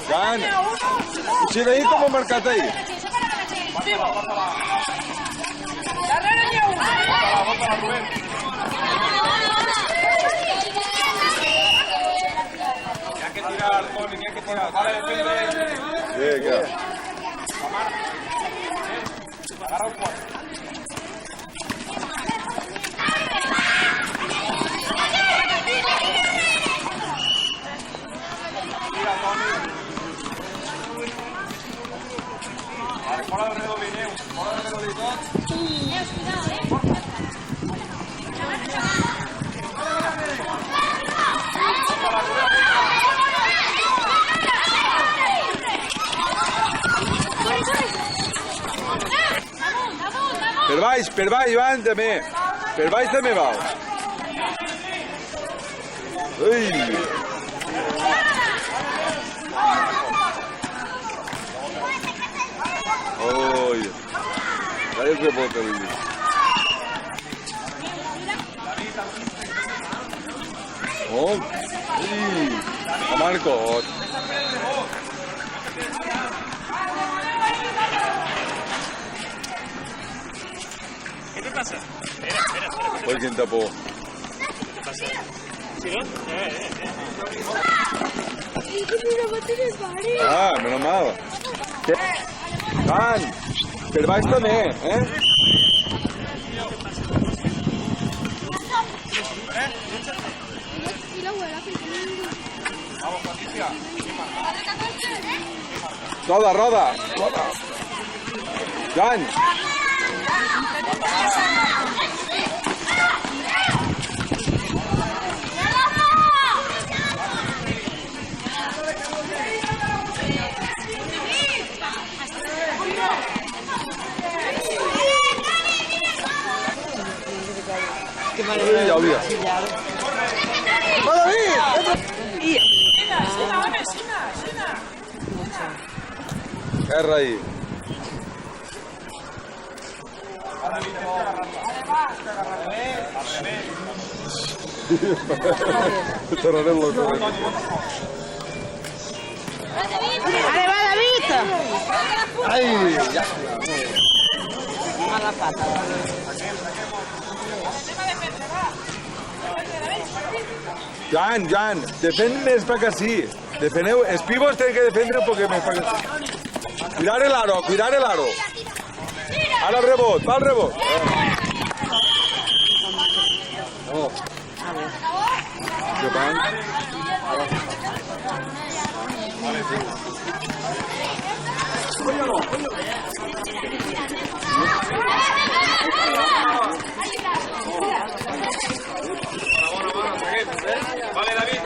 Jan, sino ahí como marcate ahí. Hay que tirar, Tony, hay que tirar. Vale, defende. Bien, ya. Agarra un cuarto. Bola de redobineo, bola de redobineo. Per baix, Ivan, també. Per baix també va. Ui! Oi! Dale el rebote, Luis. Oh! Ui! A Marco. ¿Qué te pasa? Espera. Oye, ¿quién tapó? ¿Qué pasa? ¿Sí, no? Ah, menos mal. Jan, per baix també, Vamos, Patricia. Roda. Jan. Ja ho havia. Va, David! Sina. Guerra ahí. Tornarem loco. Vale, va, David. Ai, ja. Mala pata. Jan, defèn més per que sí. Defeneu, els pibos tenen que defendre un poc més per que sí. Cuidar el aro. Ara el rebot, va el rebot. Oh. ¿Qué van? Vale, David.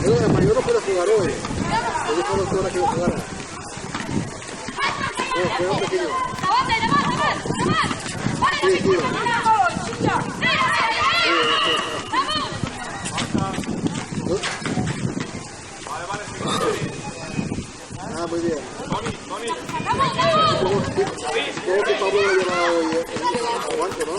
El mayor no puede jugar hoy. Le dijo a la doctora que iba a jugar. Fue un pequeño. Sí, tío. Ah, muy bien. Supongo que Pablo lo lleva hoy el guante, ¿no?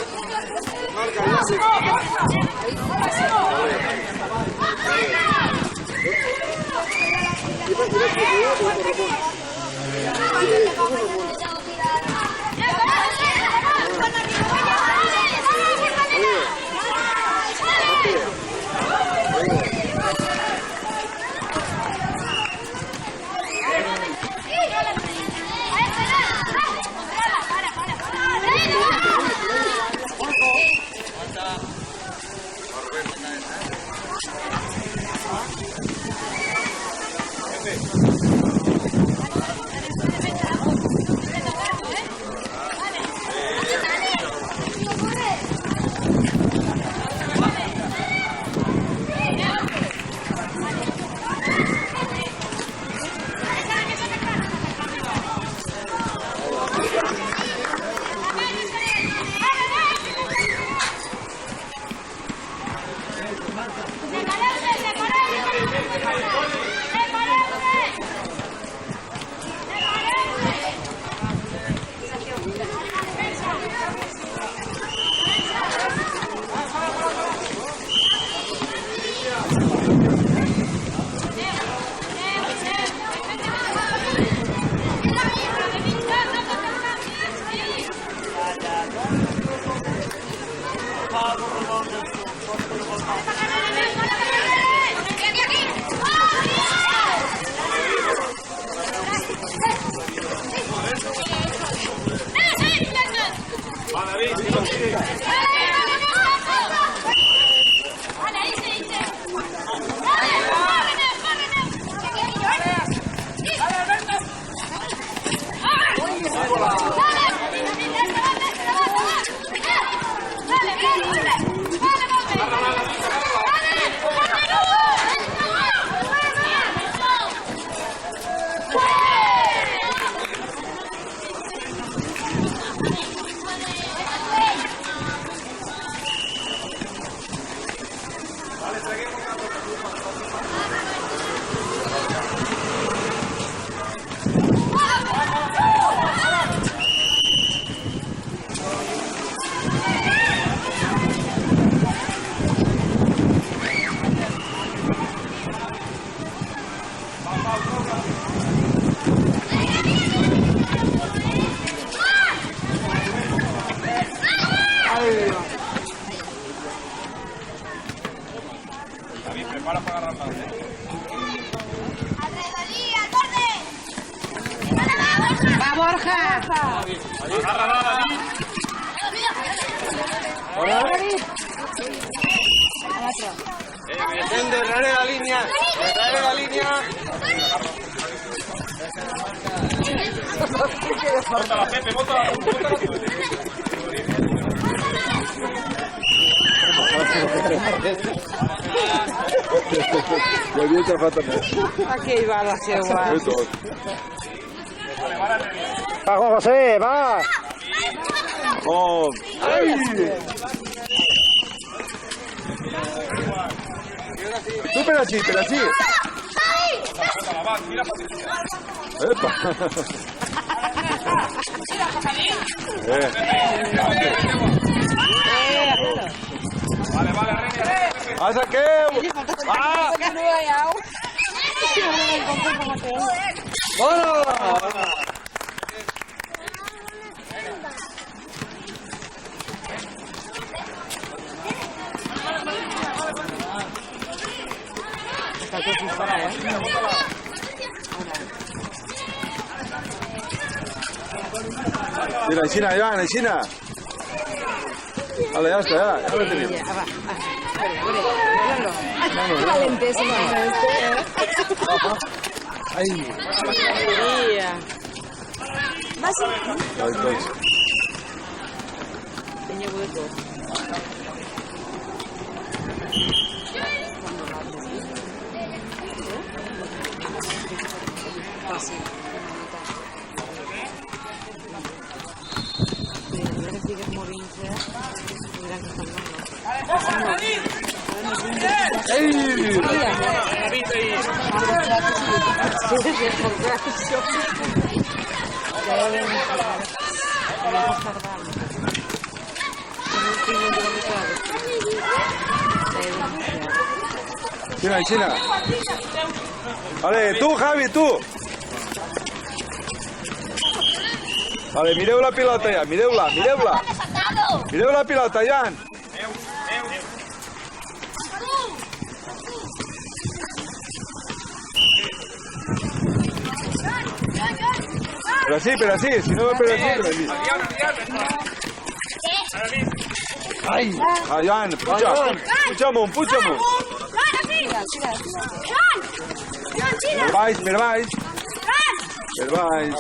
David, prepara para agarrar la ¡Va, Borja! Agárrala, David. Defiende, trae la línea. Trae la línea. Bótala, Pepe, bótala. Ja havia agafat també. Aquell va la seva. Fer tot. Va, Juan José, va. Oh! Ai! Tu per aquí, per aquí. Bótala, va, mira, Patricia. Epa! Vale, vale, René. Saqueu! Ah! Bona! Mira, Aixina, Joan, Aixina. Vale, ja està, ja ho tenim. Ai. Ai, tots. Xina, Xina. Vale, tu, Javi, tu. Vale, mireu la pilota ja, mireu-la, mireu-la. Mireu la pilota, Jan. Pero así, si no va per aquí, per aquí. Ai, Jan, puja amunt, puja amunt. Per baix, per baix. Per baix.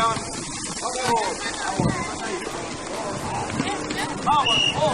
Adrián. Vamos,